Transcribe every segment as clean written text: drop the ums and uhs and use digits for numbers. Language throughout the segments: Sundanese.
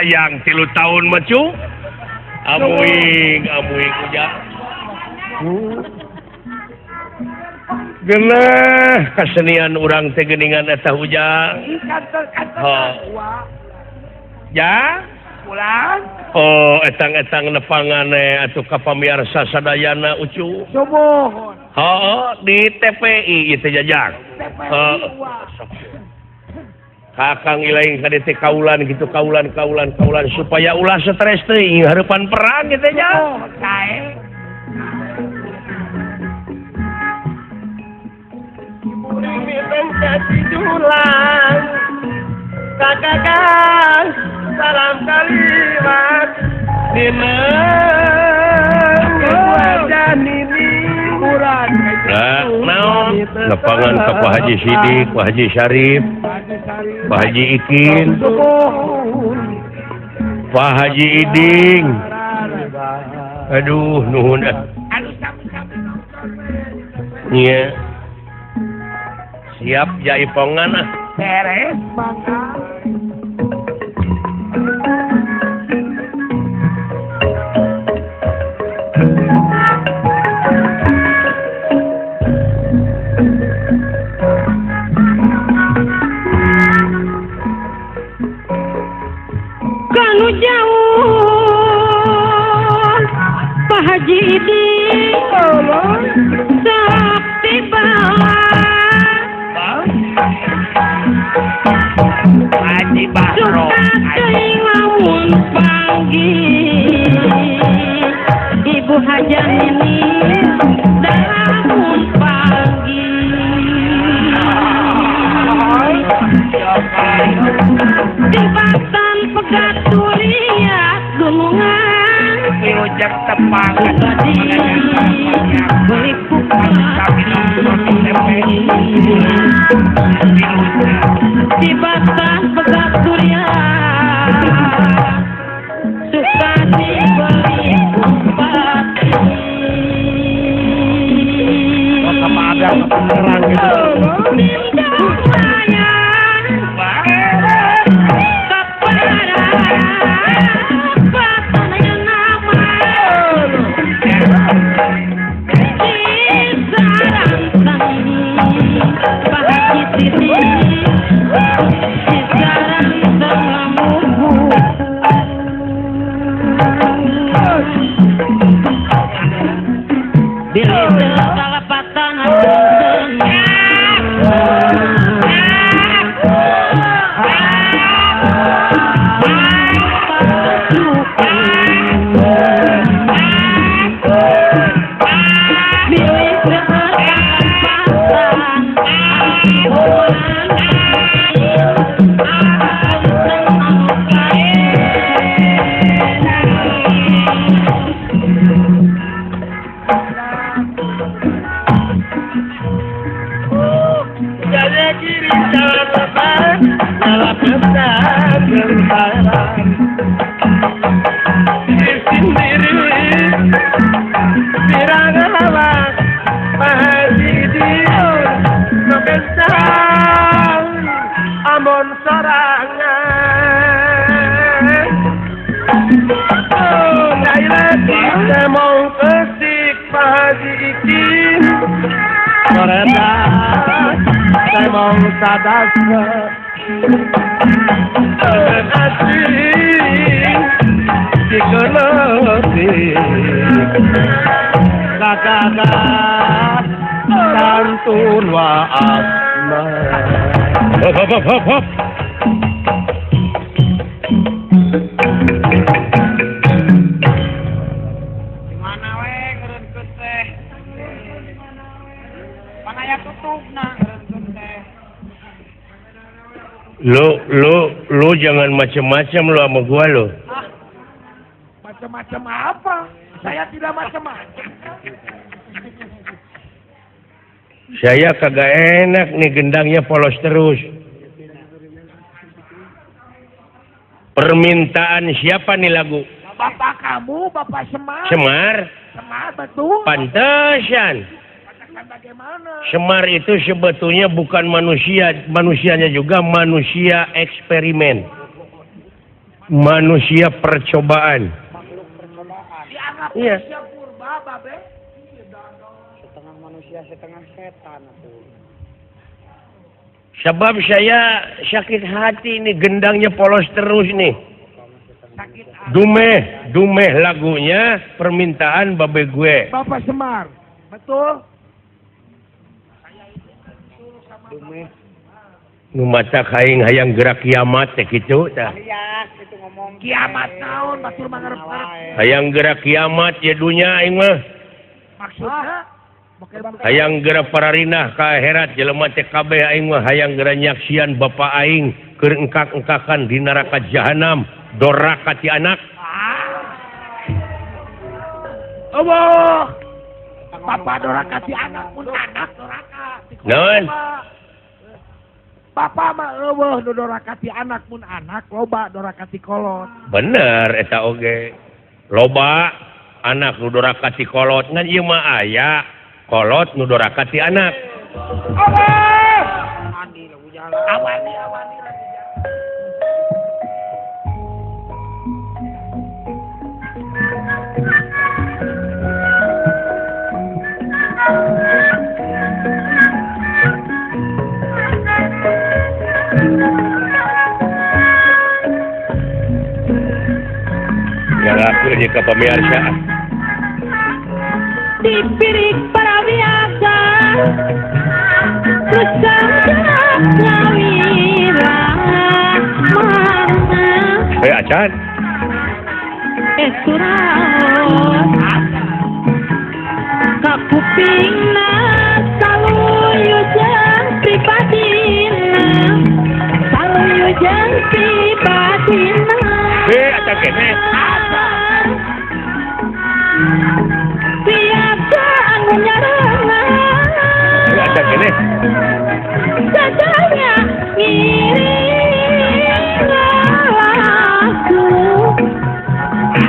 hayang 3 tahun macu amuing kuja genah kesenian urang teh geuningan eta hujang ya pulang etang-etang nepangane atuh ka pamirsa sadayana ucu Subuhun. di TPI itu jajang kakang ilaing kade teh kaulan gitu kaulan supaya ulah stres teh harapan perang gitu nya Kae. Minum kasih dulang. Kakak salam kalimat dina wajah nini kurang naon lapangan ke Pak Haji Sidik, Pak Haji Syarif, Pak Haji Ikin, Pak Haji Iding. Aduh nuhun iya siap jaipongan beres bangga. Kanu jauh Pak Haji Iding sok tibawa Haji Basro teuing lamun panggih Ibu Hajan ini lamun panggih Tibatan pegaturiat gunungan ujak tepangan Tibatan pegaturiat suka dibeli bupati sama ada penerang gitu santun wa asma hop mana we ngereunkeun teh panaya tutupna ngereunkeun teh lu jangan macam-macam lu sama gua lu macam-macam apa saya tidak macam-macam saya kagak enak nih gendangnya polos terus permintaan siapa nih lagu bapak kamu bapak Semar Semar betul pantesan bagaimana Semar itu sebetulnya bukan manusianya juga manusia eksperimen manusia percobaan. Dianggap Iya. manusia purba, babe. Setengah manusia setengah setan tuh. Sebab saya sakit hati nih, gendangnya polos terus nih. Sakit hati. Dumeh lagunya permintaan babe gue. Bapak Semar. Betul? Dume. Nu mata kaing hayang gerak kiamat teh kitu tah. Ya, itu ngomong Kiamat naon, batur mangarep-ngarep. Hayang gerak kiamat ya dunya aing mah. Maksudnya? Bokeh-bokeh. Hayang gerak pararinah ka akhirat jelema teh kabeh aing mah hayang gerak nyaksian bapa aing keur engkak-engkakan di neraka jahanam doraka ti anak. Allah. Bapak doraka ti anak pun anak doraka. Naon? Bapak mah eueuh nu doraka ti anak pun anak, loba doraka ti kolot. Bener eta oge. Loba anak nu doraka ti kolot ngan ieu mah aya kolot nu doraka ti anak. Allah! mandi lagu jalan. Awani. Ngalaku ieu ka pamirsa. Dipirik para biasa Bersama ngawira Mana Acan. Esuraos Kakupingna Saluyujang pripadina Saluyujang pripadina Acan kene. Biasa anu nyarengan Acan kene. Dadanya ngiring aku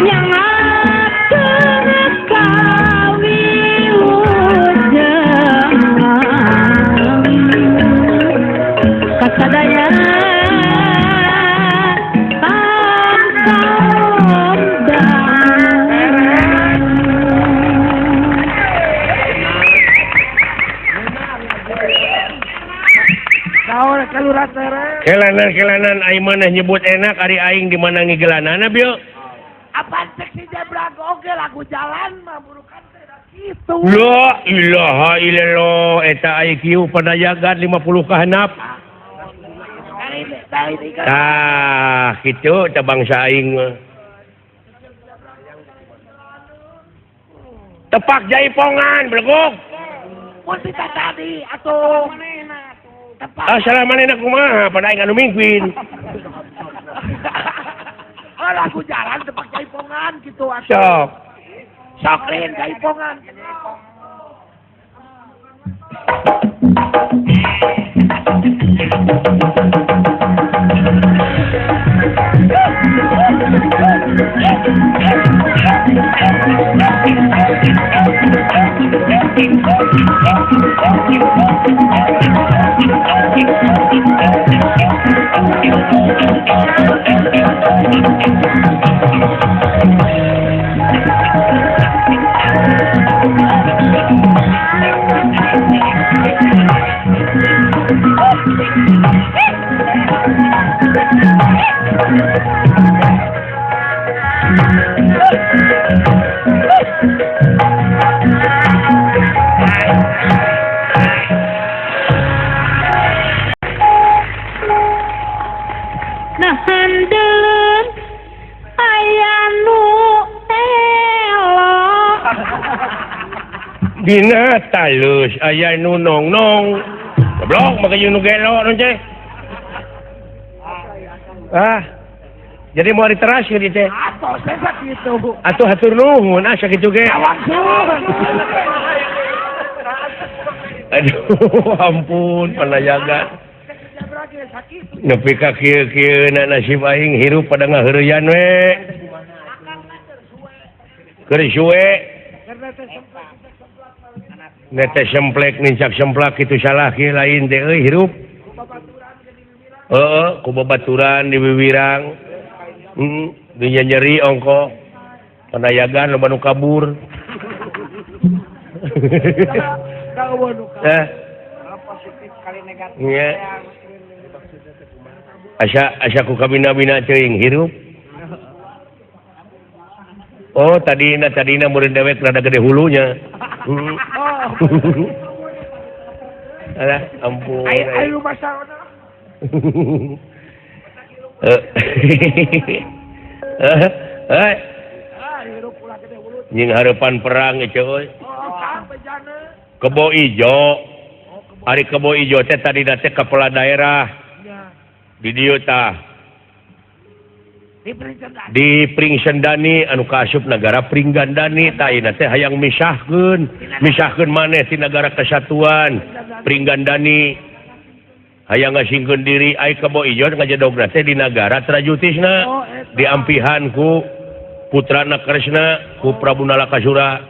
Yang akan kawilujeng Kasadaya Naon kalurat tere? Kelanan aing maneh nyebut enak ari aing di mana ngigelanana bieu. Apaan seksi jebrak oge lagu jalan mah burukan teh da kitu. La ilaha illallah eta IQ panajagan 50 ka handap. Dari kan. Tah kitu teh bangsa aing mah. Tepak jaipongan belegok. Mun kita tadi atuh tempat. Assalamualaikum kumaha pada aing anu mingpin. Oh, lagu jalan tempat jaipongan gitu atuh. Sok. Soklin jaipongan. Nah handelun aya nu elok Dina talus aya nu nong-nong. Goblok make nu gelo nu teh. Jadi mau diteras ke dieu teh. Atuh saya gitu. Atuh hatur nuhun asa kitu ge. Langsung. Aduh ampun panajagan. Jebrak ge sakit. Nepi ka kieu-kieu na nasib aing hirup pada ngaheureuyan we. Keur suwe. Karena teh sempat Nete semplek nincak semplak kitu salah kieu lain teh euy hirup. babaturan jadi bilang Heeh, ku babaturan di Wiwirang. Dia nyeri ongko pendayagan lo banu kabur. Kalau positif kali negatif. Iya. Asa ku kabina-bina ceuing hirup. Oh, tadina murid dewek rada gede hulunya. Alah, ampun. Ayo masalah. Nying harapan perang euy. Kebo Ijo. Ari Kebo Ijo teh tadi teh kepala daerah. Di dieu tah. Di Pringsendani anu kaasup negara Pringgandani tah ieu teh hayang misahkeun maneh ti Negara Kesatuan Pringgandani. Hayang ngasingkeun diri ai Kebo Ijo ngajedogna teh di negara Trajutisna diampihan ku putrana Kresna ku Prabu Nalakasura.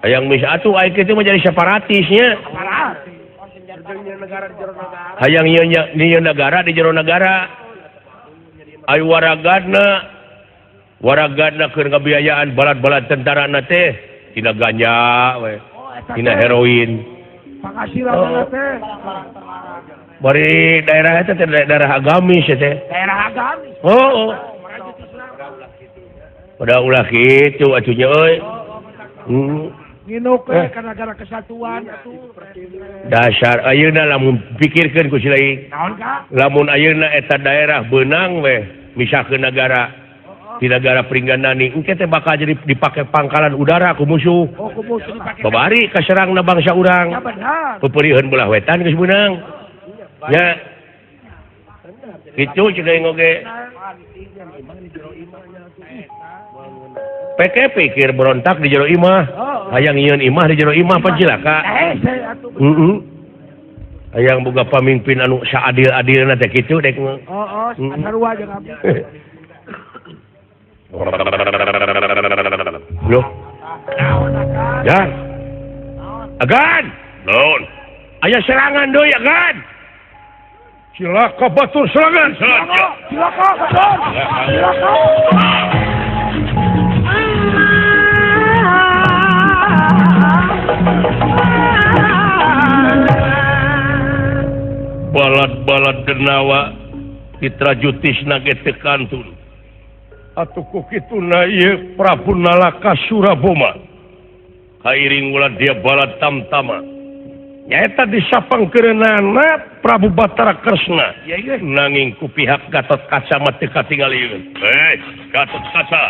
Hayang misah atuh ai kitu mah jadi separatisnya. Hayang ieu negara di jero negara. Ai waragadna keur ngabiayaan balad-balad tentarana teh tina ganja we. Tina heroin. Penghasilan teh. Bari daerah eta teh daerah agamis teh. Daerah agamis. Pada ulah kitu atunya euy. Nginuk ke Negara Kesatuan atuh. Dasar ayeuna lamun pikirkeun ku silai. Naon ka? Lamun ayeuna eta daerah beunang we misahkeun negara di negara Pringgandani engke teh bakal jadi dipake pangkalan udara ku musuh. Oh, ku musuh dipake. Babari kaserangna bangsa urang. Ya benar. Pepeurieun belah wetan geus beunang. Nya. Kitu ceuk oge. PK pikir berontak di jero imah. Hayang nyieun imah di jero imah pan cilaka. Hayang boga pamimpin anu saadil-adilna teh kitu dek. Sarua jeung abdi. Loh. Ya. Agan. Naon? Aya serangan deui Agan. Cilaka batur serangan. Cilaka batur. Cilaka. Balad-balad denawa Trajutisna ge teu kantun. Atuh ku kituna ieu Prabu Nalakasura Boma. Kairing ulah dia balad tamtama. Nyaeta disapangkeunana Prabu Batara Kresna. Nanging ku pihak Gatot Kaca mah teu katingalieun. Gatot Kaca.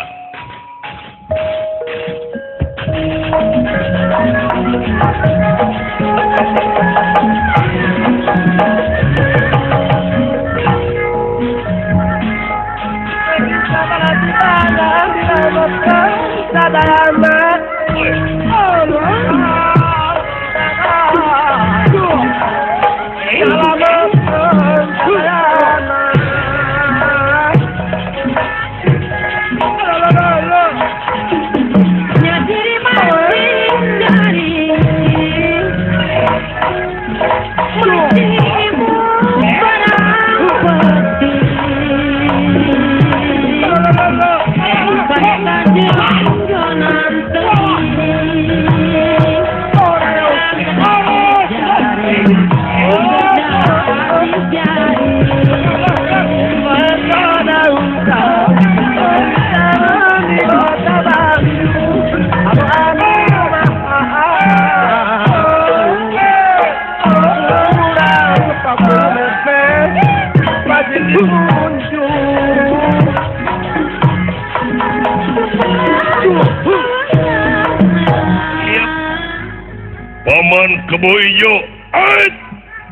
Paman Kebo Ijo,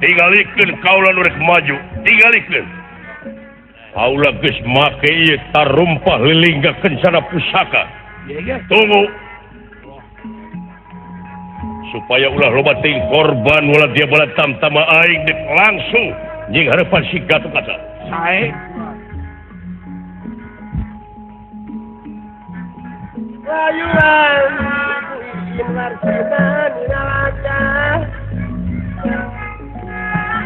tingalikeun kaula nu rek maju, tingalikeun. Kaula geus make ieu tarumpah lilingga kencana pusaka. Tunggu. Supaya ulah loba ting korban ulah dia bala tamtama aing dek langsung jeung hareupan si Gatot Kaca. Sae. Rayuan Marseban Nalaca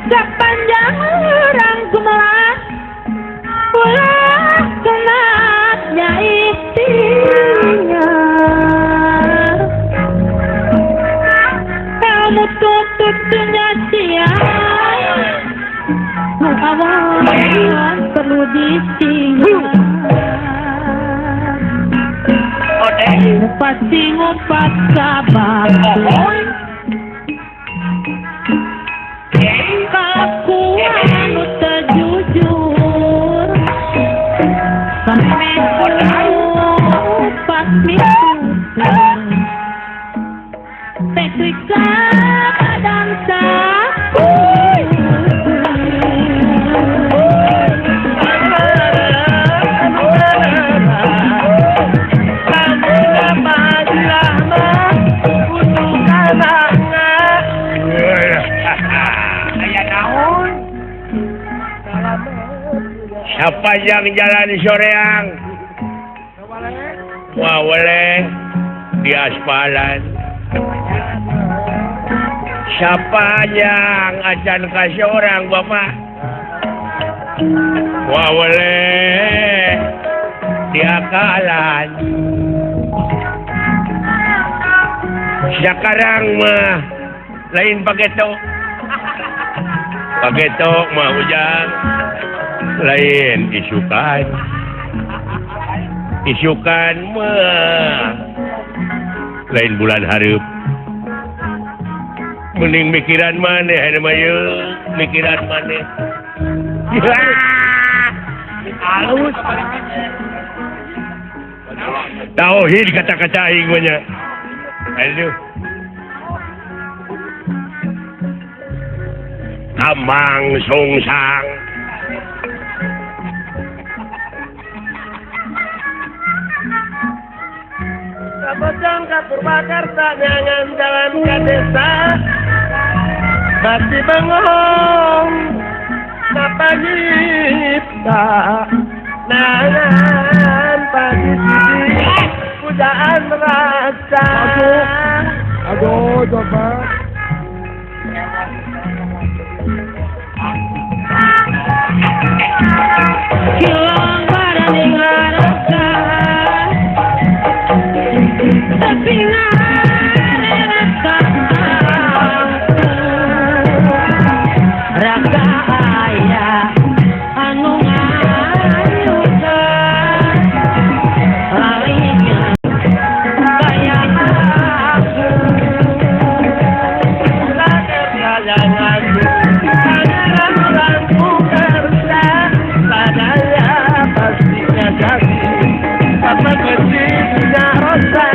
sepanjang orang kumaha tutup dunia sia nu awan perlu ditinggal pasti ngumpat kabar kelakuan nu terjujur sampai ngumpat misusun tekrika dan siapa yang jalan di soreang? Wah, boleh di aspalan. Siapa yang acan kasih orang, Bapak? Wah, boleh di akalan. Sekarang mah lain paketo. Paketo mah ujang. Lain isukan mah lain bulan hareup mending mikiran maneh anu mah yeuh mikiran maneh halus tauhid kata-kata aing mah nya aduh tambang sungsang Bojong ka Purwakarta jangan jalan ke desa masih bengong napa nyipta nangan pagi sini pujaan rasa aduh coba kilang pada dengarkan tapi ngaranakan raka ayah anu ngayukan lainnya kayak aku jangan rangku kerja padanya pastinya jadi apa kecilnya rosa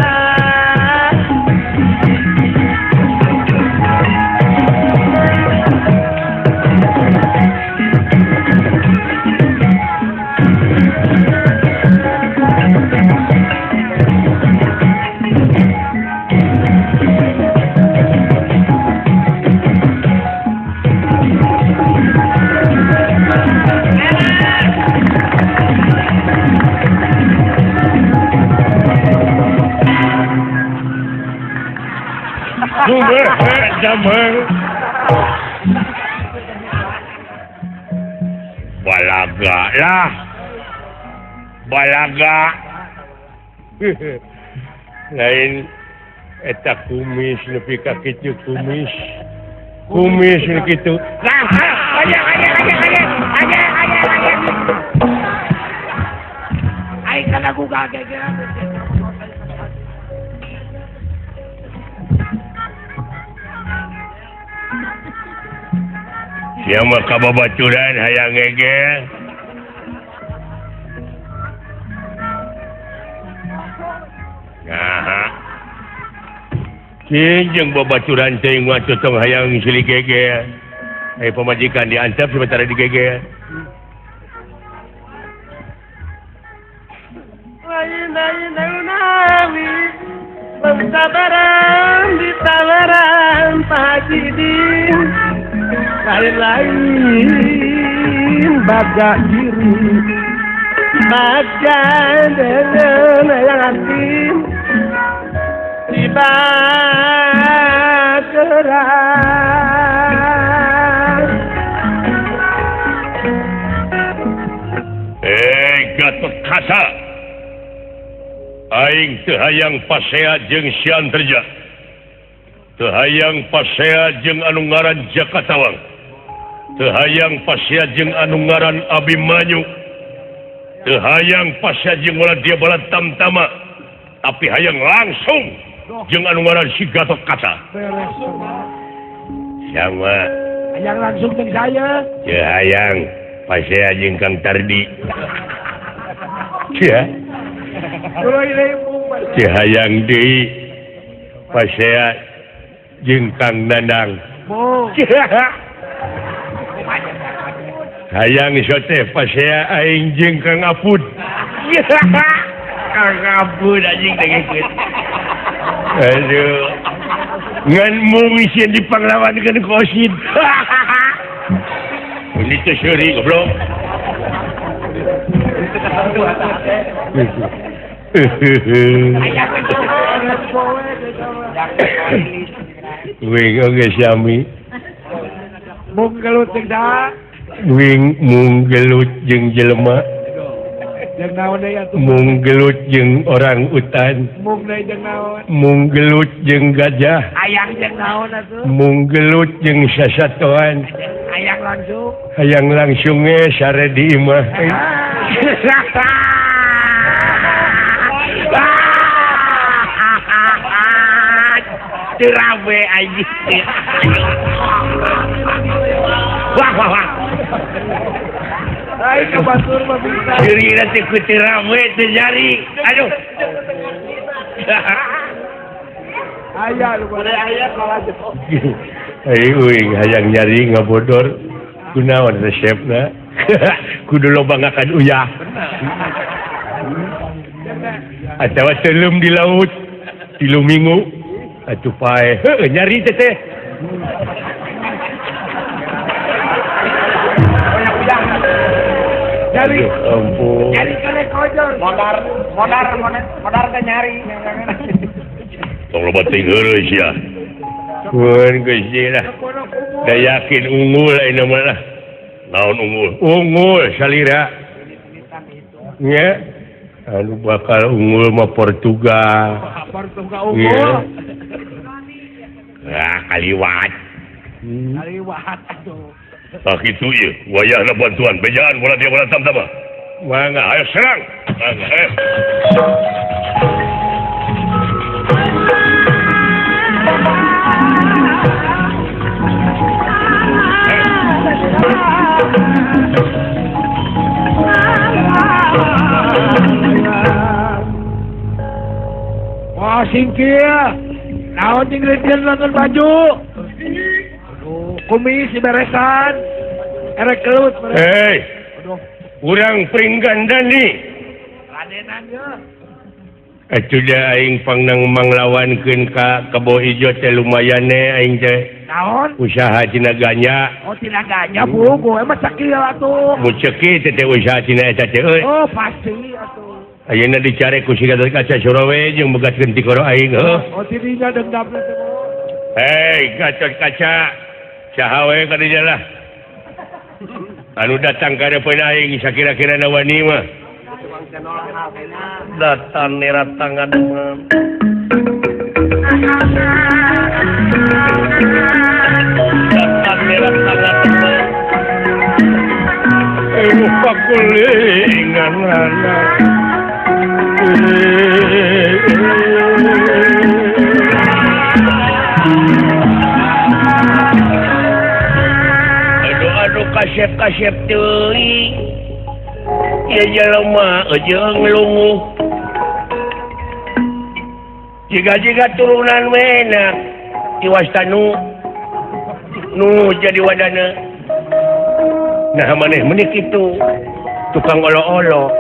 damai balaga lah balaga lain eta kumis nepi ka kitu kumis nu kitu aja ai kana gugah gegeran ya mah kababaturan hayang ngege nah jeung babaturan teuing mah totong hayang silih gege pamajikan diantep sementara di gege lain nawi pengsabaran di tawaran pagi din lain baga diri baga dengan yang asin tiba keras Gatot Kaca aing teu hayang pasea jeung sian terja Tehayang pasea jeung anu ngaran Jakatawang. Tehayang pasea jeung anu ngaran Abimanyu. Tehayang pasea jeung ulah dia bala tamtama. Tapi hayang langsung jeung anu ngaran si Gatot Kaca. Beres semua. Sama. Hayang langsung jeung saya. Tehayang pasea jeung Kang Tardi. Cia. Tehayang deui pasea jeung Kang Dandang. Hayang sote pasea aing jeung Kang Apud. Kang Apud anjing dengekeun. Aduh. Ngan mung sieun dipanglawankeun ku Osid. Ini teh seuri goblok. Wing oge sami. Mung gelut jeung da. Wing mung gelut jeung jelema. Jeung naon deui atuh? Mung gelut jeung orang utan. Mung deui jeung naon? Mung gelut jeung gajah. Hayang jeung naon atuh? Mung gelut jeung sasatoan. Hayang langsung. Hayang langsung sare di imah. Tirawe anjing. Wah. Ai kebatur mah bisa. Diri nanti ku tirawe teh jari. Aduh. Aya lu boleh aya kalah. Hei uing hayang nyari ngabodor. Kunaon resepna? Kudu loba ngakan uyah. Atawa telum di laut 3 minggu. Atuh pae. Nyari teh. Nyari. Ampun. Nyari kene kojor. Modar teh nyari. Tong loba tinggal sia. Kun geus lah. Da yakin unggul ayeuna mah lah. Naon unggul? Unggul salira. Nya. Anu bakal unggul mah Portugal. Portugal unggul. Ah, kaliwat. Kaliwat atuh. Tak itu ya, wayahna bantuan, bejaan bola dia bola tam-tama. Mangga, ayo serang. Mangga, ayo. Wah, singkir. Naon jeung reuteun nonton baju? Kumis diberesan. Erek kelut. Hei. Urang pringganda nih. Radenan ya. Atuh da aing pangnang manglawankeun ka Kebo Ijo teh lumayan aing teh. Naon? Usaha tina ganja. Oh, tina ganja buku. Emang sakil atuh. Mun ceki teh usaha tina eta teh euy. Oh, pasti atuh. Ayeuna dicare ku si Gatot Kaca Surawe jeung begaskeun ti koro aing heuh. Oh, dirinya dendamna teh. Hei, Gatot Kaca. Saha we ka dieu lah. Anu datang ka depan aing sakira-kira wani mah. Datang nerat tangan mah. Datang nerat tangan mah. Lupa kulingan anak. Kasep-kasep teuing. Ya jelema jeung lungu. Jiga-jiga turunan menak diwastanu nu jadi wadana. Nah maneh meuni kitu tukang olo-olo.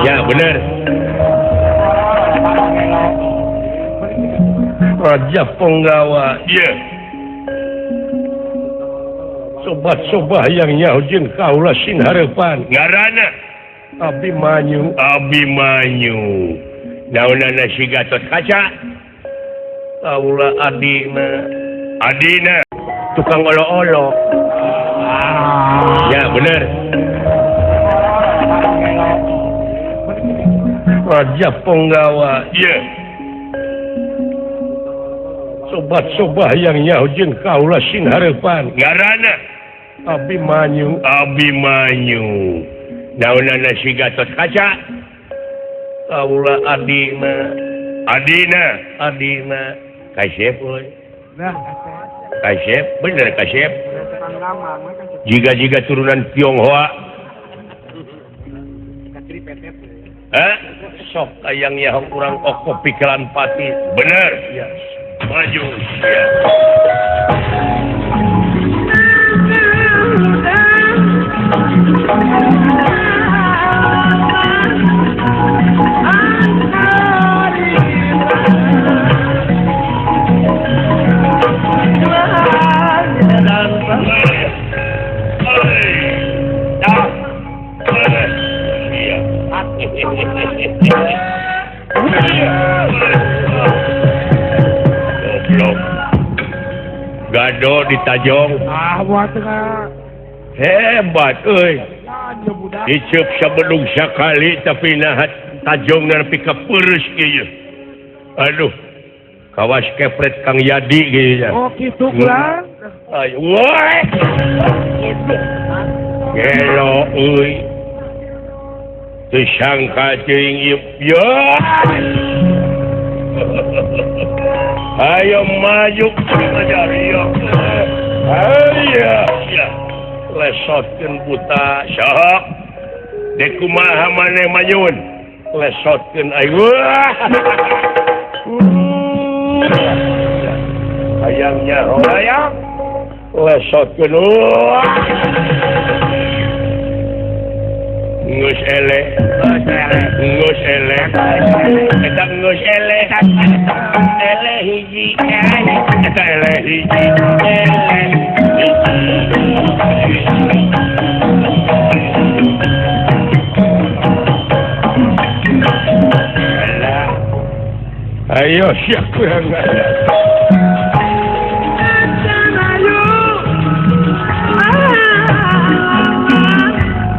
Ya bener. Raja Penggawa. Iya. Sobat-sobat yang nyaho jeung kaula sing hareupan. Ngaranna Abimanyu. Abimanyu. Naonana si Gatot Kaca? Kaula adina tukang olo-olo. Ya bener. Raja Penggawa. Iya. sobat-sobat yang nyaho jeung kaula sing harepan Ngaranna Abimanyu naonana si Gatot Kaca kaula adina Adina Kasep euy Kasep bener Kasep jika turunan Tionghoa sok ayang nyaho urang oko pikelan pati bener ya maju ya Gado di Tajong hebat euy diceup sabelung sakali tapi nahat Tajong nepi ka peureuss kieu aduh kawas kepret Kang Yadi kieu nya Oh gitu lah. ayo woi gelo euy teu sangka teuing ieu ayo maju ayo ya lesotkeun buta sok dek kumaha maneh manyun lesotkeun ayo hayangnya hayang lesotkeun ngus ele eta ngus ele hiji eta ele hiji ayo siap kurang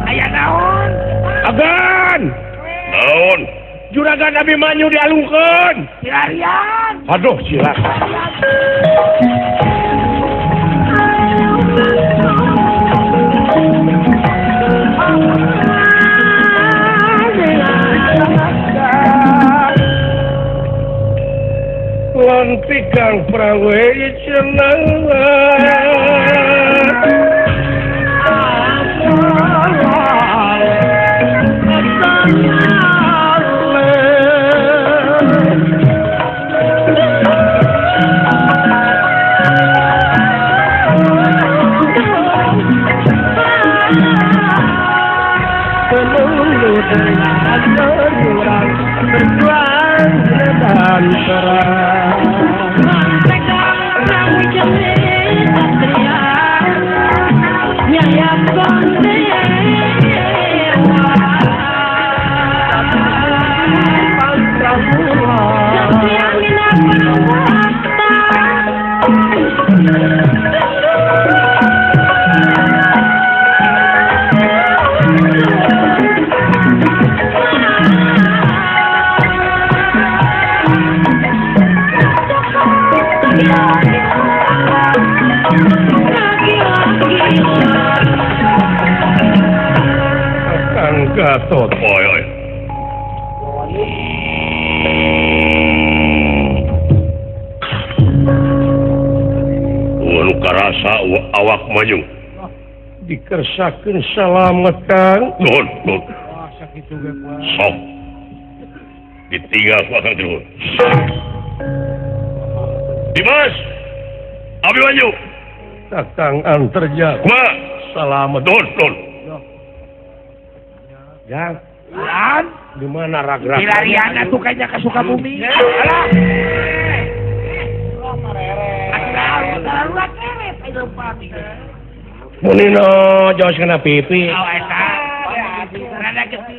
Aya naon? agan naon juragan Abimanyu dialungkeun Silarian. aduh silakan lan pikang prawe cenah Gatot oi nu karasa awak maju dikersakeun salamet Kang nuhun sok ditinggal ku Kang nuhun Dimas Abimanyu Kakang antarja kumaha salamet nuhun ya Lan. di mana ragra Silarian atuh kayaknya ke Sukabumi. Alah. Darurat keret ayo pati. munino jos kena pipi Oh eta. Rada geuti.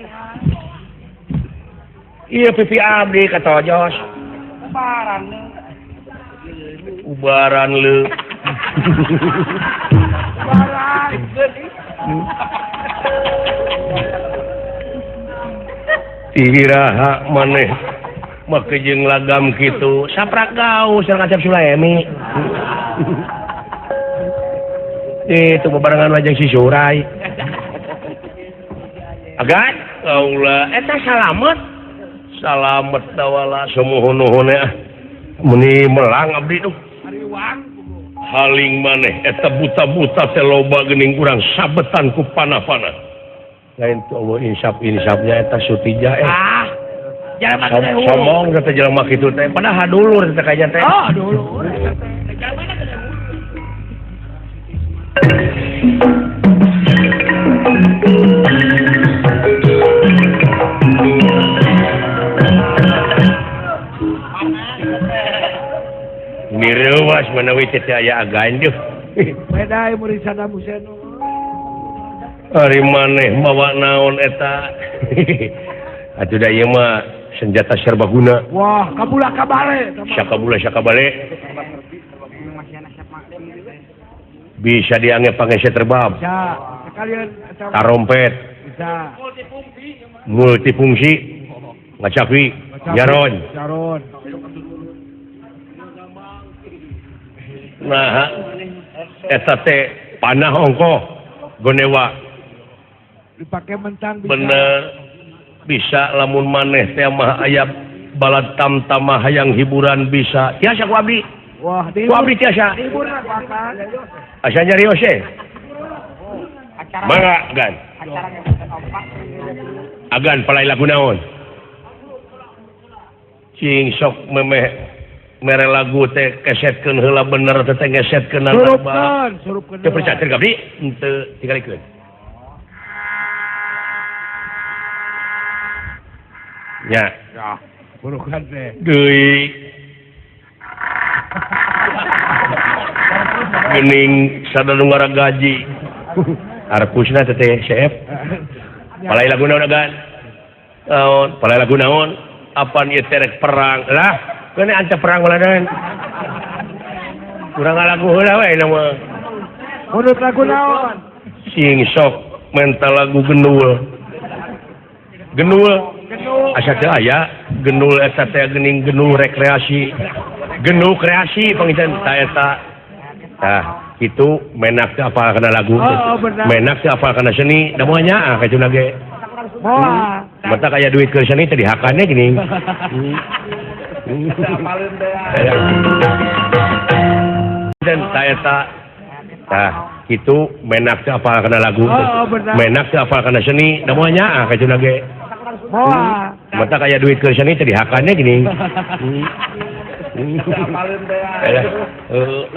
iya pipi abdi kata jos ubaran leu tiraha maneh make jeung lagam kitu saprak gaus sareng Acep Sulaemi itu bebarengan wajah si Surai agan kaula eta salamet dawala samuhun-nuhunna muni melang abdi tuh haling maneh eta buta-buta teh loba geuning urang sabetan ku panah-panah lain tuh Allah insapnya eta Sutijah Jalan somong kata jelema kitu teh padahal dulur teh kayaknya teh dulu. Mirewas menawi teh aya agan deuh. Beda murid Saddam Hussein. Ari maneh mawa naon eta? Atuh da ieu mah senjata serbaguna. Wah, kabula kabale. Sakabale. Bisa dianggap pangeset terbab. Bisa. Sekalian Tarompet. bisa. Multifungsi. Ngacapi. Jaron. Nah, eta teh panah ongko gonewa. Dipakai mentang bisa. Bener bisa lamun maneh teh mah aya balad tamtamah hayang hiburan bisa. Tiasa ku abdi. Wah, Ku abdi tiasa. hiburan bakal. Asa nyarios e. Mangga gan. Agan palai lagu naon? Cing sok memeh mere lagu teh kesetkeun heula bener teh ngesetkeun Surupkeun. Teu percaya teh abdi henteu tingalikeun. Nya. Ya, burukan teh. Deui. Geuning sadanu ngaragaji. Arepusna teh CF. Palai lagu naon agan? Naon? Palai lagu naon? Apan ieu teh rek perang. Lah, keun anta perang baladan. Urang lagu heula we nama. Menurut lagu naon? Sing sok mental lagu genul. Asa teu aya genul eta teh geuning genul rekreasi. Genul kreasi pangitan ta eta. Tah, itu menak teh apal kana lagu. Menak teh apal kana seni, da moal nyaah ka cenah ge. Moal. Mata kaya duit ke seni teh dihakannya gini. Dan ta eta. Tah, itu menak teh apal kana lagu. Menak teh apal kana seni, da moal nyaah ka cenah ge. Moal. Mata kaya duit ke seni teh dihakannya gini.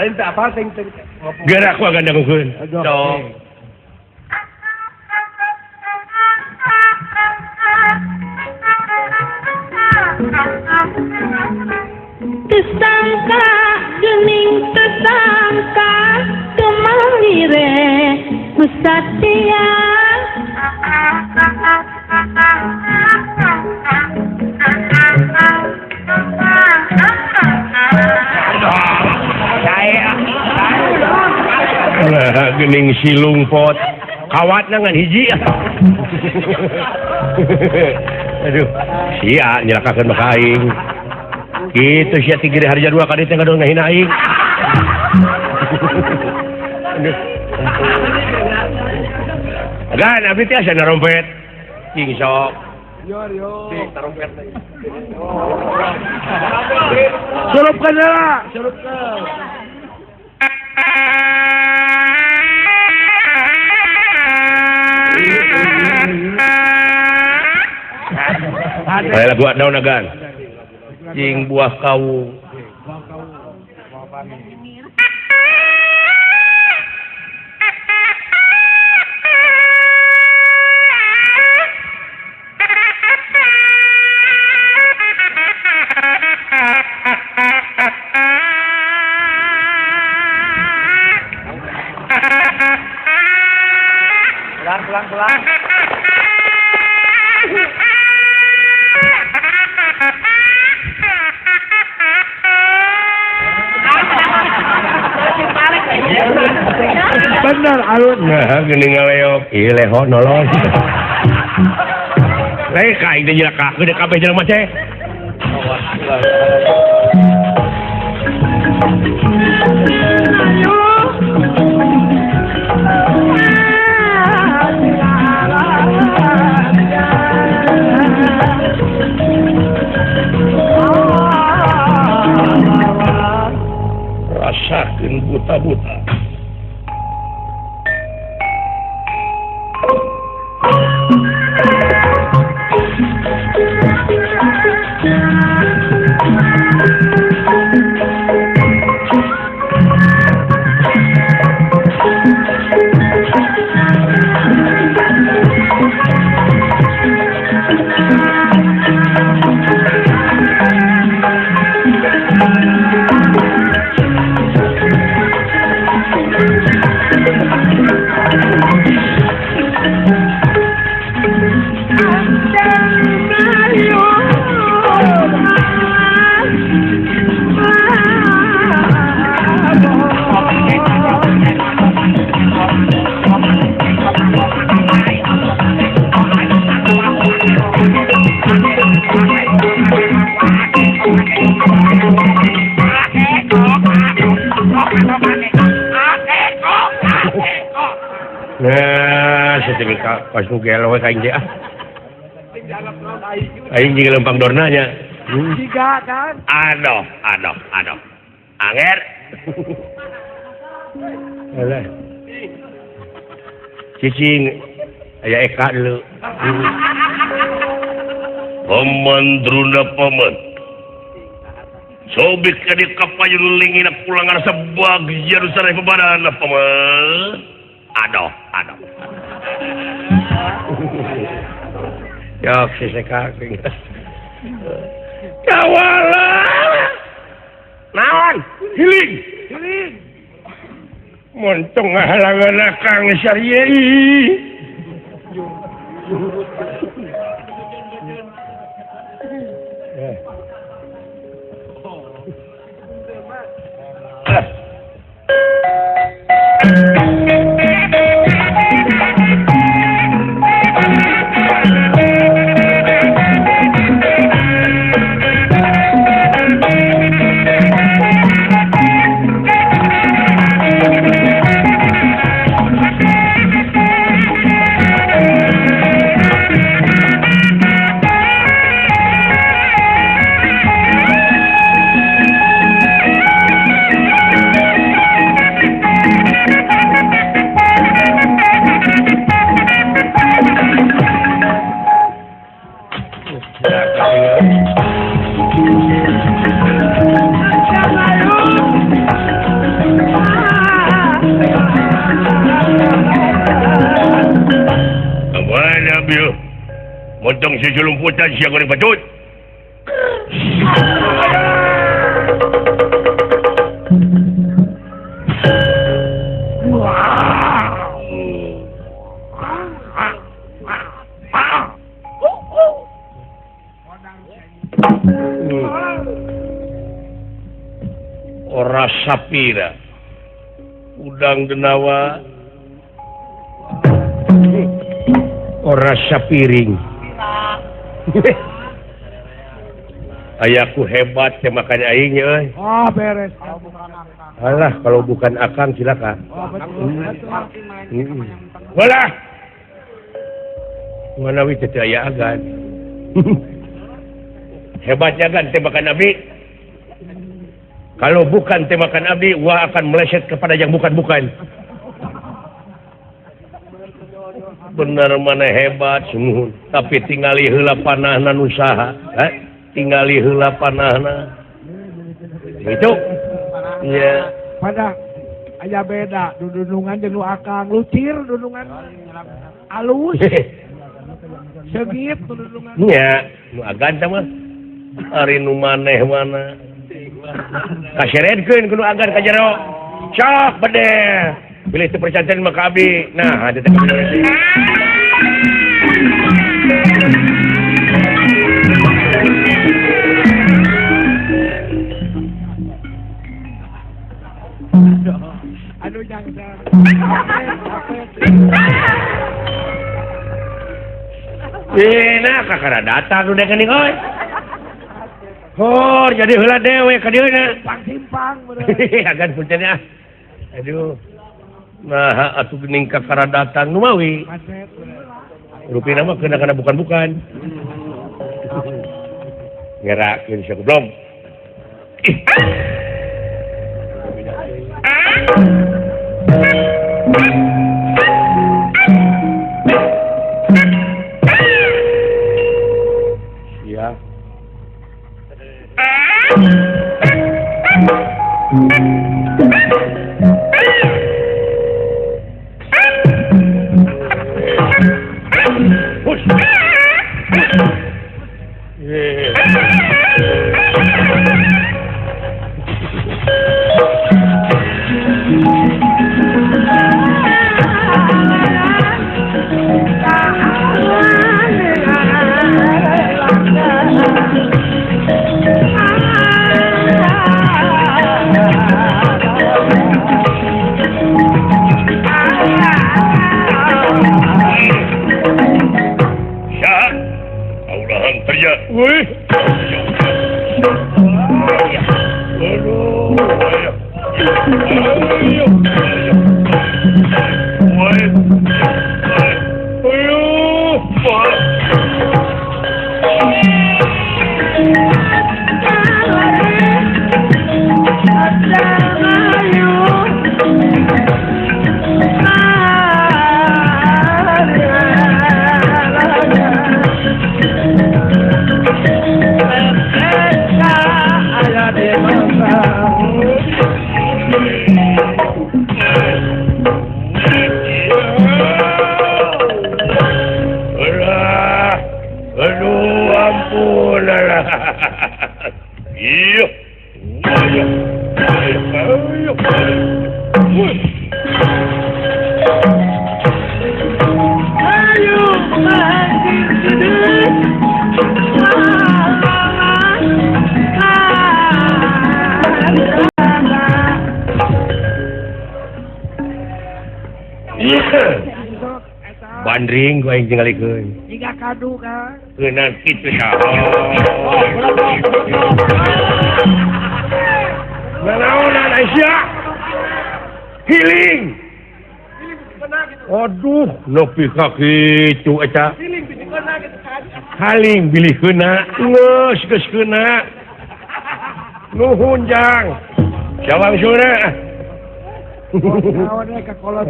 Lain tak apa ting. Gerak ku agan dangukeun. Sok. Tersangka gening tersangka kemalire Musatia Gening silung pot kawat nangan hiji. Aduh, sia nyelakakeun maka aing. Kitu sia tigiri harja dua kali teh ngadong ngahina aing. Aduh. Agan abdi teh asa narompet. Cing sok. Yo. Tarompet. Surupkeun heula, surupkeun. Saya lagu daun agan. Cing buah kawu. Pelan. Bener alun. Nah, geuning ngaleok. Ieu leho nolong. Lain ka aing teh jelaka, gede kabeh jelema teh. Rasakeun buta-buta. Pas nu gelo ka aing ah. Aing jeung lempang dornanya. Tiga kan? Aduh. Anger. Alah. Cicing aya eka dulu. Pemandruna paman. Sobik ka di kapayun lingina pulangan sebagian sareng pebadana paman. Aduh. Yok si Sekakring. Kawala. Naon? Hiling. Montong ngahalangan akang sariei. Montong si julumputan siya ko rin patut. Ora sapira. Udang denawa. Ora sapiring. Ayahku hebat ya makanya aingnya euy. Oh, beres. Alah kalau bukan akang silakan. Oh, betul. Walah. Mana wi teu aya agan. Hebatnya kan tembakan abdi. Kalau bukan tembakan abdi, wah akan meleset kepada yang bukan-bukan. Bener mana hebat sungguh, tapi tingali heula panahna nu saha, tingali heula panahna. Itu. Ya. Pada aya beda dudungan jeung nu akang lucir dudungan alus. Segit dudungan. Nya, nu agan teh mah. Ari nu maneh mana? Kaseredkeun kudu agan ka jero. Cok bede. Pilih itu percantian maka abdi. Nah, ada teh. Aduh jangan. Nah, kakak datang udah geuning euy. jadi heula dewe ka dieuna. Simpang bener. Agan punten ya. Aduh. Nah, atuh geuning ka karadatan nu mawi. Macet bener. Rupina mah kena bukan-bukan. Ngerakeun sia goblok. Ya. Bandring gue yang tinggal ikut. Jika kadu kan. Kenan kitu ya. Nanaonan Aisyah. Healing. Aduh, nepi ka kitu eta. Healing bisikeuna gitu kan. Haling bilih keuna, geus keuna. Nuhun jang. Jawab sura. Naon we ka kolot.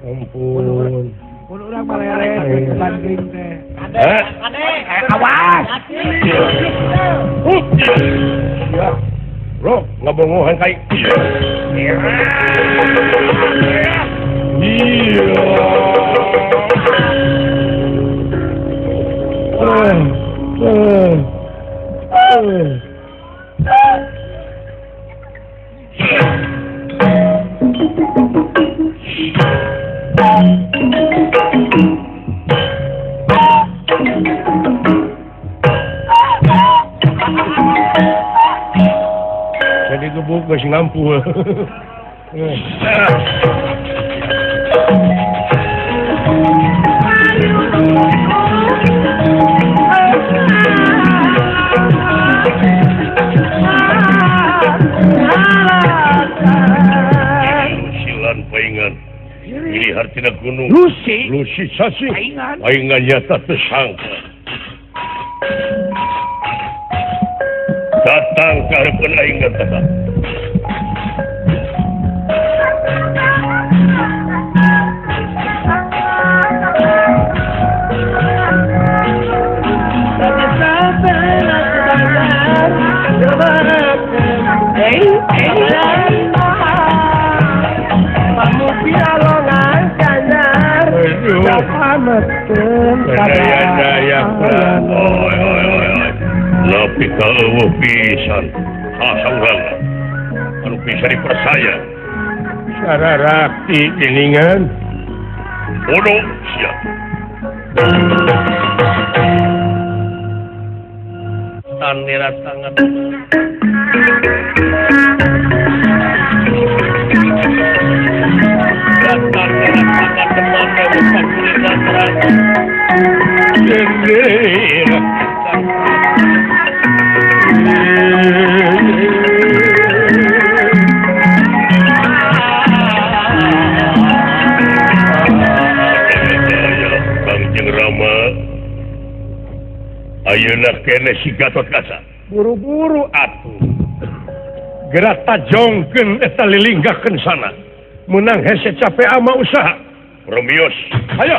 Ampun. Mun urang malere banding teh. Awas. Ya. Bro, ngabongohan kai. Iya. Jadi gebuk masih ngampul. Silan paingan. Dilihat tidak gunung. Lusi sasi. Paingannya tak tersangka. Datang ke hadapan aing datang. Tapi kalau pisan, asal anu bisa dipercaya. Cara rakti keningan, bodoh siap. Tandera sangat. ayeuna kene si Gatot Kaca buru-buru atuh gerak tajongkeun eta lilinggakeun sana menang hese capek ama usaha Romios ayo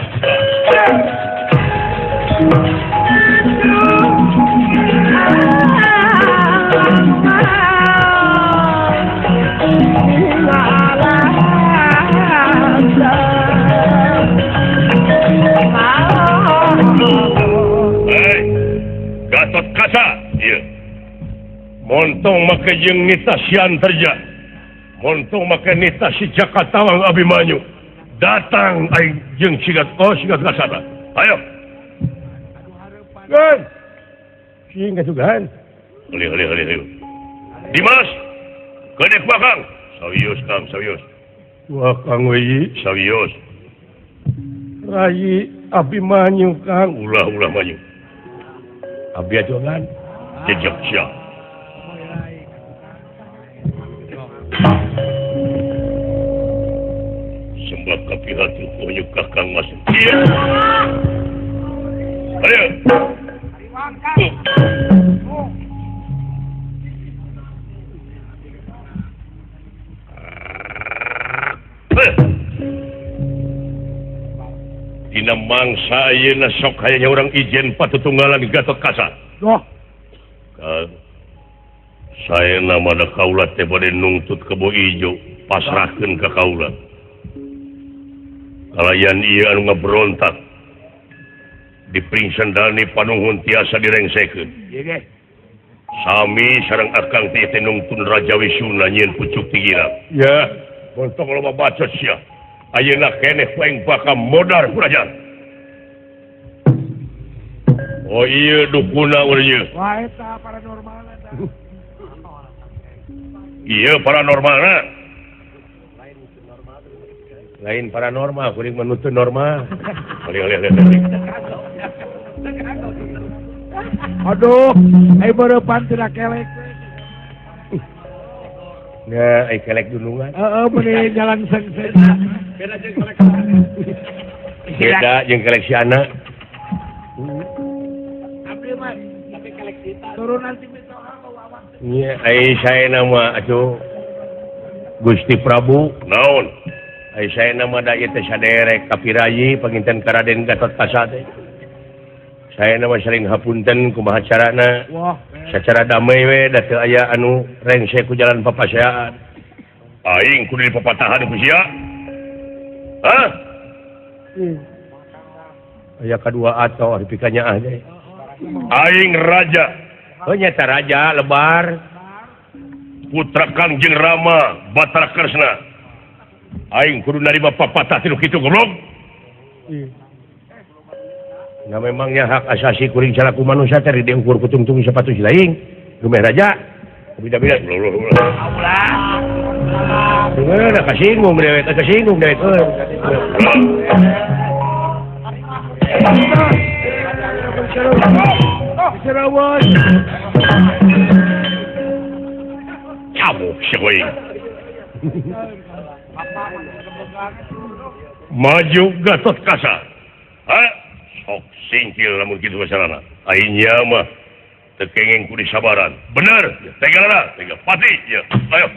Gatot Kaca iya montong make jeung nita sian terja montong make nita si Jakatawang Abimanyu datang aing jeung sigat Kaca ayo gan sing gasugan Heli. Dimas kedek bakang sawios Kang sawios wah Kang Weyi sawios Rai Abimanyu Kang ulah manyu abi ajongan jejak sia sembah kapihati ponyuk Kakang Mas iya ayo dina mangsa ayeuna sok hayanya urang ijen patutunggalan Gatot Kaca doh saya nama da kaula teh bade nungtut kebo ijo pasrahkeun ka kaula kalayan ieu anu ngaberontak dipringsan dani panuhun tiasa direngsekeun sami sareng akang teh nungtun Raja Wisuna nyieun pucuk tigirang ya montong loba bacot sia ayeuna keneh paing bakal modar kurajaan oh iya dukuna urang ieu Wah, eta paranormal eta. iya paranormalna lain paranormal kuring menuntut normal alih Aduh, ai beurepan tidak kelek. ya ai kelek dulungan Bener jalan seng-seng. beda jeung kelek si anak Abdi mah tapi kelek kita. Turunan si Mitoha bawa. nya ai sae nama atuh Gusti Prabu naon ai sae nama da ieu teh saderek kapirayi panginten ka Raden Gatot Kaca teh saya nama sering hapunten kumaha carana Wah, secara damai we da teu aya anu rengse ku jalan papaseaan aing kudu dipapatahan ku sia hah aya kadua atau dipikanya ah deh aing raja oh nyata raja lebar putra Kangjeng Rama Batara Kresna aing kudu narima papatah tilu kitu goblok nah memangnya hak asasi kuring salaku manusia tadi diukur kutung-tung sepatu silaing lumeh raja beda-beda dengar ada kasinggung dewek cabuk si koing maju Gatot Kaca hah sok singkil lamun kitu masalahna aing nya mah teu kenging ku disabaran bener tega pati ya ayo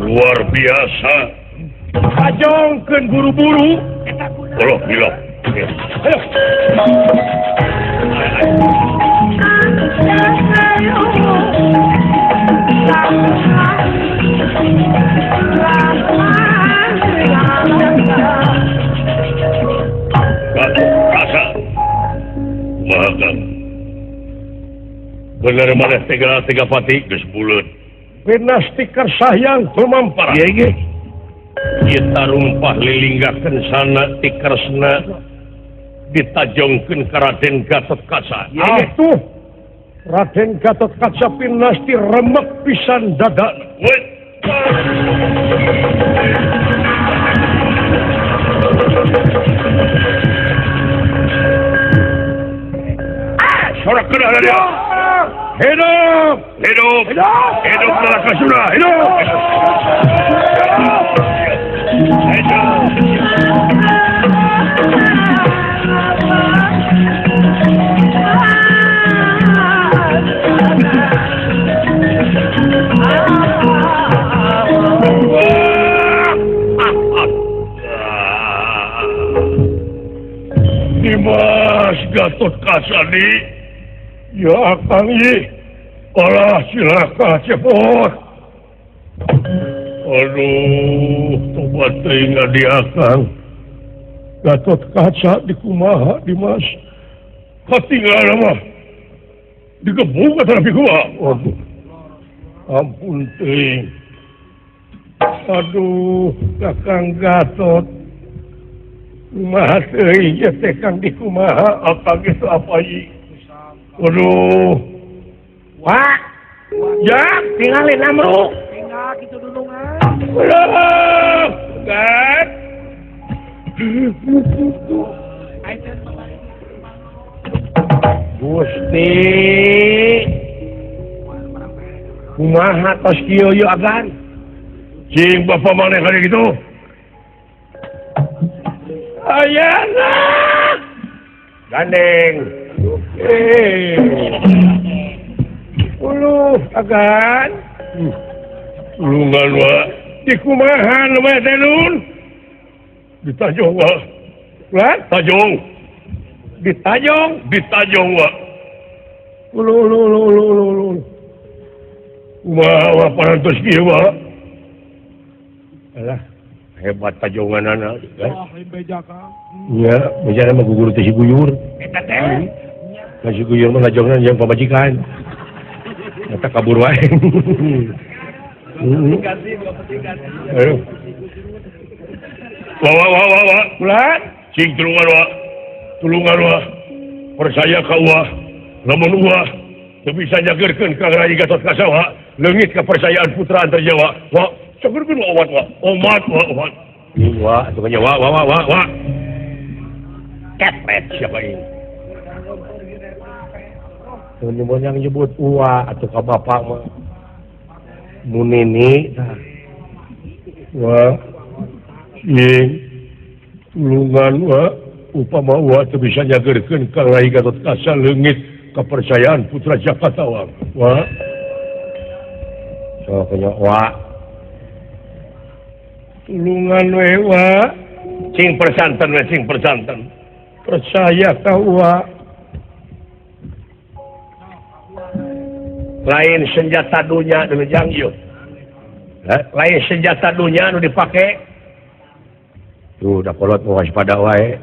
luar biasa kajongkeun buru-buru Allah bilang kasa maha bener mana tiga pati geus buleut Pinastikar sayang tumampar. Iya. Kita rumpah lilinggakeun sana tikersna ditajongkeun ka Raden Gatotkaca. Atuh Raden Gatotkaca pinasti remek pisan dadana. Weh. Sorak kena dia. Hidup! Hidup! Hidup! Hidup Nalakasura! Hidup! Dimas Gatotkaca ni ya Kang Yi, olah silaka cepot. Aduh, tobat teuing di Akang. Gatotkaca di kumaha Dimas? Katinggal mah digebuk ka tapi kumaha? Aduh, ampun teuing. Aduh, Kakang Gatot. Kumaha teuing ya teh Kang di kumaha? Apa gitu apa Yi? Waduh, wah, ya, tinggalin Amru. Tinggal gitu dulu kan. Waduh, kan? Gusti, kumaha tos kieu yeuh agan? Cing bapak maneh kali gitu. Ayana, gandeng. Uluh agan ulungan wa di kumahan mah teh nun ditajong wa lan tajong ditajong wa uluh kumaha wa parantos kieu wa alah hebat tajonganana Wah, beja Kang. nya bejana mah gugur teh si guyur Eta teh. Nasi guyur mah ngajongna yang pamajikan. Eta kabur wae. Aduh. Wa. Ulah, cing truan wa. tulungan wah percaya kau wah lamun wah teu bisa nyageurkeun Kang Rai Gatot Kasawa leungit kepercayaan putra antar Jawa wah sageurkeun omat wah omat wah atuh nya wah kepret siapa ini mun yang nyebut uwa atuh ka bapak mah munini wah ing tulungan wah upama wah teu bisa nyageurkeun Kang Rai Gatot Kaca leungit kepercayaan putra Jakarta wah so kanya wah tulungan we wah cing persanten percaya ka wah lain senjata dunia nu jangyeuh lain senjata dunia nu dipake tuh da kolot mau waspada wae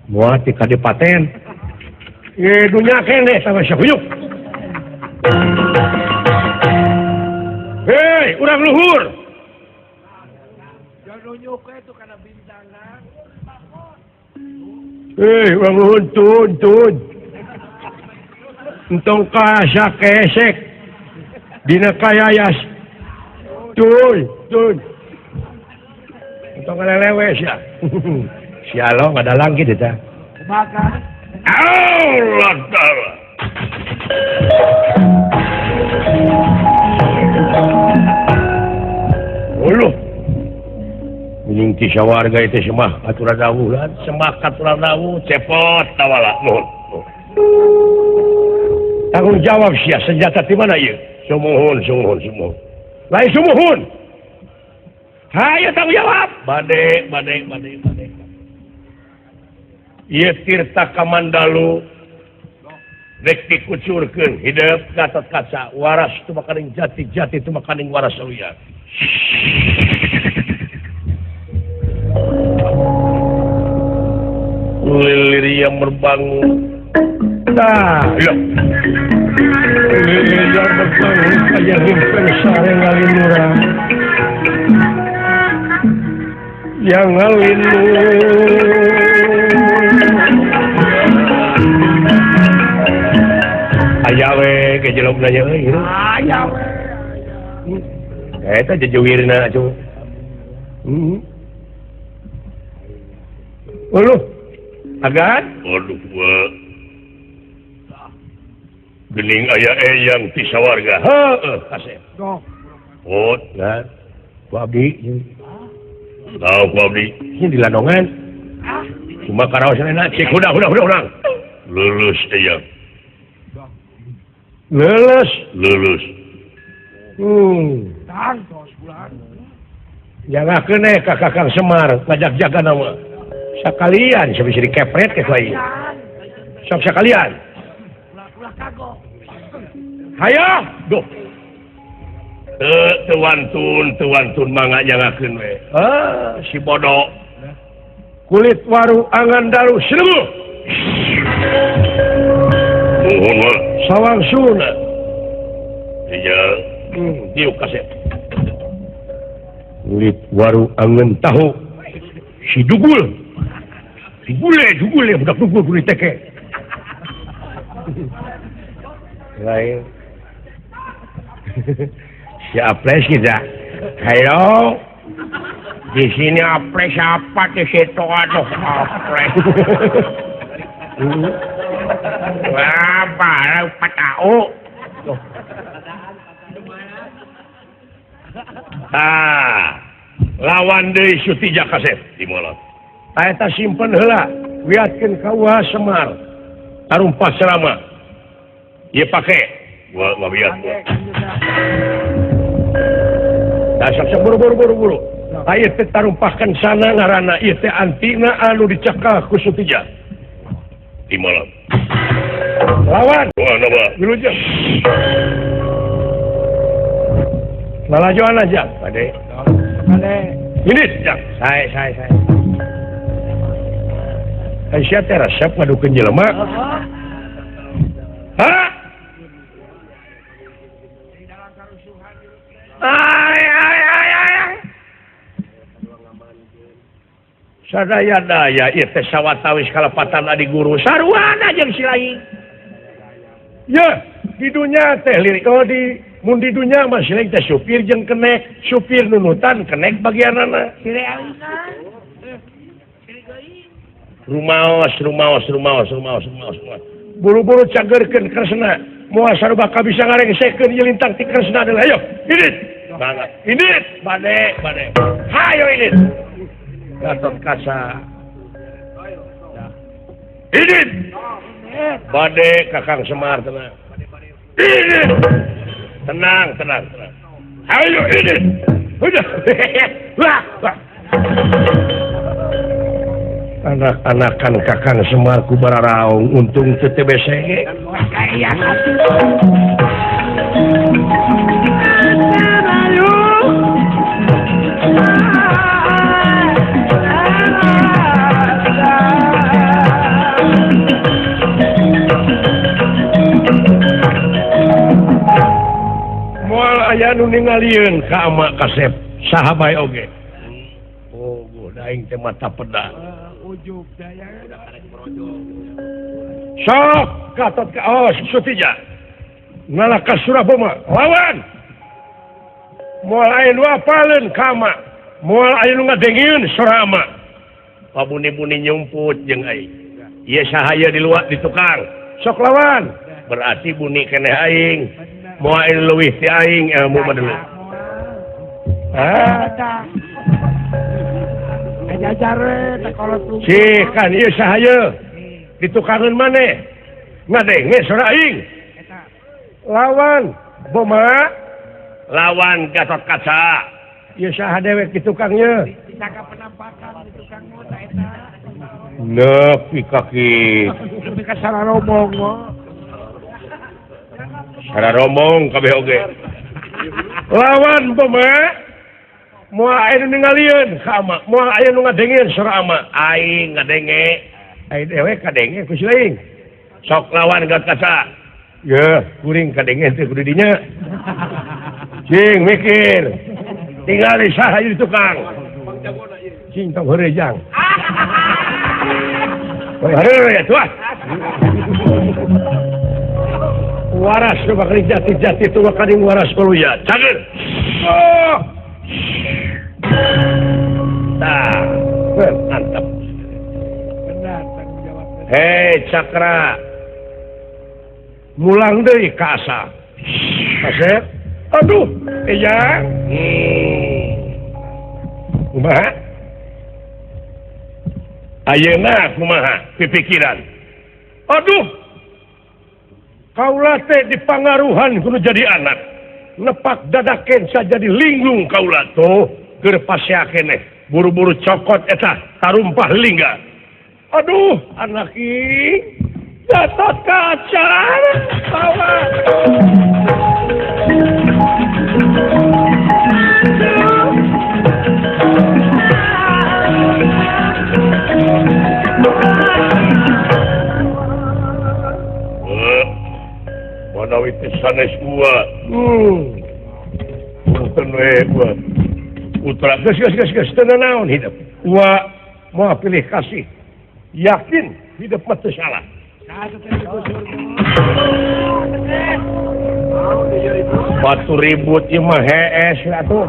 moal ti kadipaten dunia kene sama syahuyuk hei urang luhur hei urang luhur tun entong kasa kesek dina kayayas tun entong lelewes ya sialo ada lagi kita Makan. Allah Ta'ala uluh mining ti sawarga itu semah aturan dawuh semah aturan dawuh cepot tawala nuhun tanggung jawab sia senjata di mana ieu sumuhun lain sumuhun hayu tanggung jawab bade ieu tirta kamandalu rek dikucurkeun hidup Gatot Kaca waras tu makaning jati tu makaning waras saluya lilir yang berbangun iya lilir yang berbangun kaya himpen sare ngalinura yang ngalinur ayawe ke jelok nanya ayawe eta jejewirna cu uluh agan aduh wah gening aya eyang ti sawarga heuh kasep oh kan ku abdi tahu ku abdi ini di Landongan cuma karaosanana cek udah lulus eyang lulus jangakeun ka Kakang Semar ngajak jaga nama sakalian bisa dikepret ke lain sok sakalian hayo duh tuantun mangga jangakeun we si bodoh kulit waru angan dalu seremu sawang suna iya diuk kasep kulit waru angan tahu si dugul si gule budak dugul kulit teke lain si apres kita hayo di sini apres apa di situ aduh apres wah barang patau lawan deui Sutija Kasep di molot eta simpen heula wiatkeun ka Wah Semar tarumpah selama ieu pake gua wiat dasar buru-buru aya teh tarumpahkeun sana ngaranna ieu teh antina anu dicekal ku Sutija di molot lawan wah napa wilujeng lalajoan aja pade ini jak saya Aisyah teh resep ngadukeun jelema hah ay sadaya-daya ieu teh sawatawis kalepatan adi guru sarwana jeung si lain. Ya, di dunia teh lirik di mun di dunia mah si lain teh supir jeung kenek, supir nunutan kenek bagianana. Sire alina. Rumaos. Buru-buru cagerkeun Kresna. Moal sarua bisa ngarengsekeun ieu lintang ti Kresna deui. Ayo, idit. Banget. Idit, bade. Hayo idit. Gatot Kaca. Idit. Bade Kakang Semar tenang. Idit. Tenang. Hayo idit. Udah. Wah. Anak-anakan Kakang Semar ku bararaung untung teu teu besege. Moal aya nu ningalieun ka ama kasep saha bae oge. Oh, daing teh mata peda. Ujug daya. Sok Gatot Sutija ngalahkan Suraboma lawan moal aya nu apaleun ka ama moal aya nu ngadengieun Surama pabuni-buni nyumput jeung aing ieu sahaya di luar di tukang sok lawan berarti buni keneh aing moal aya leuwih ti aing ilmu mah deuleu Ajajar teh kolot lu. Cih kan ieu sahaya di tukangan maneh ngadenge sora aing lawan Boma lawan Gatot Kaca ieu saha dewek di tukangnya Disangka penampakan di tukang mah eta. nepi kaki Lebih ka sararomong mah. sararomong kabeh oge lawan Boma moal aya nu ningalieun ka ama moal aya nu ngadengieun sora ama aing ngadenge aing dewek kadenge ku si lain sok lawan Gatot Kaca ya kuring kadenge teh kudu dinya cing mikir tinggal di saha di tukang cing tong heurejang heureuy atuh waras nu bakal jati-jati tu kading waras kuluya cager oh tah mantap Benar tanggung jawab. hei Cakra mulang deui ka asa Kasep aduh iya kumaha ayeuna kumaha pipikiran aduh kaula teh dipangaruhan kudu jadi anak nepak dadaken saja di linglung kaula tuh keur pasea keneh buru-buru cokot eta tarumpah lingga aduh anak ing Gatot Kaca bawa manawi teh sanes gua punten we gua putra geus teu naon hidup gua moal pilih kasih yakin hidup mah teu salah batu ribut ieu mah hees atuh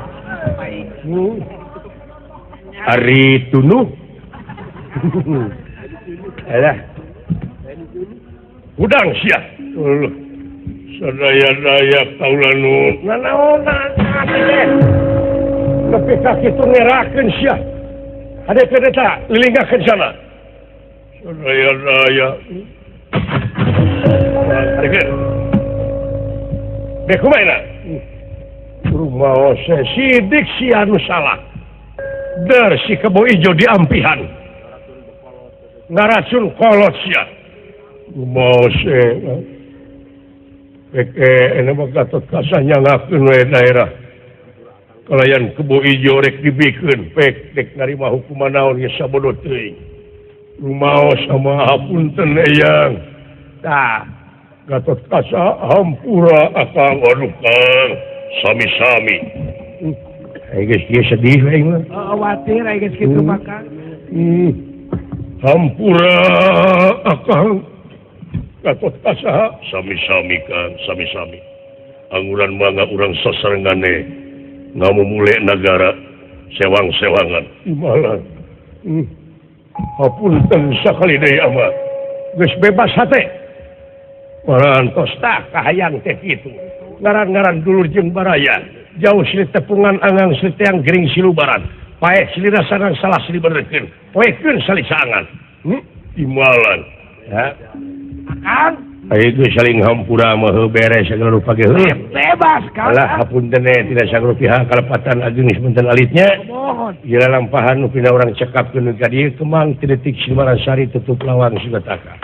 ari tunuh alah udang sia sadaya-daya kaula nu nanaonan teh nepi ka kitu ngerakeun sia hade teh eta lilinggakeun sana sadaya-daya Arifin dek kumaina rumaos sidik si anu salah dar si kebo ijo diampihan ngaracun kolot sia rumaos ini mah Gatot Kaca nyangakeun we daerah kalayan kebo ijo rek dibikeun pek dek narima hukuman naon geus sabodo teuing rumaos sama hapunten eyang tah Gatot Kaca hampura akang aduh kang sami-sami geus ieu sedih we mah Khawatir aya geus kitu bakal. Hampura akang Gatot kasaha sami-sami Kang sami-sami angguran mangga urang sasarengane ngamumule negara sewang-sewangan imalan hapunten sakali deui ama geus bebas hate parantos tah kahayang teh kitu ngaran-ngaran dulur jeung baraya jauh silih tepungan angang silih teang gering silubaran pae silih rasangan salah silih benerkeun poekeun salisangan imalan ya Kang itu saling hampura mah beres segala rupa ge bebas Kang. alah hapunten tidak sagoro pihak kalepatan ageung sebentar alitnya Mohon. Gila lampahan nu pina urang cekapkeun ka dieu kemang ti detik Silumaran Sari tutup lawang Sigataka